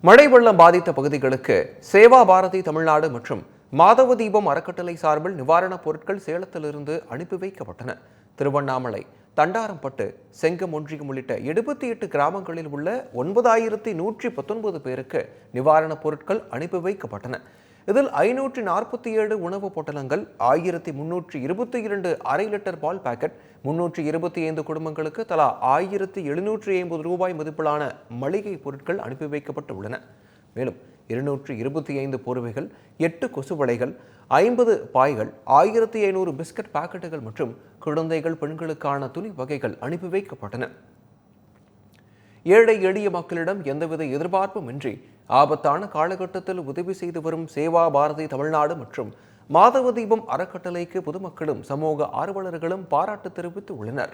மழை வெள்ளம் பாதித்த பகுதிகளுக்கு சேவா பாரதி தமிழ்நாடு மற்றும் மாதவ தீபம் அறக்கட்டளை சார்பில் நிவாரணப் பொருட்கள் சேலத்திலிருந்து அனுப்பி வைக்கப்பட்டன. திருவண்ணாமலை, தண்டாரம்பட்டு, செங்கம் ஒன்றியம் உள்ளிட்ட 78 கிராமங்களில் உள்ள 9119 பேருக்கு நிவாரணப் பொருட்கள் அனுப்பி வைக்கப்பட்டன. இதில் 547 உணவுப் பொட்டலங்கள், 1322 அரை லிட்டர் பால் பாக்கெட், 325 குடும்பங்களுக்கு தலா 1750 ரூபாய் மதிப்பிலான மளிகை பொருட்கள் அனுப்பி வைக்கப்பட்டு உள்ளன. மேலும் 225 போர்வைகள், 8 கொசுவலைகள், 50 பாய்கள், 1500 பிஸ்கட் பாக்கெட்டுகள் மற்றும் குழந்தைகள், பெண்களுக்கான துணி வகைகள் அனுப்பி வைக்கப்பட்டன. ஏழை எளிய மக்களிடம் எந்தவித எதிர்பார்ப்பும் இன்றி ஆபத்தான காலகட்டத்தில் உதவி செய்து வரும் சேவா பாரதி தமிழ்நாடு மற்றும் மாதவ தீபம் அறக்கட்டளைக்கு பொதுமக்களும் சமூக ஆர்வலர்களும் பாராட்டு தெரிவித்து உள்ளனர்.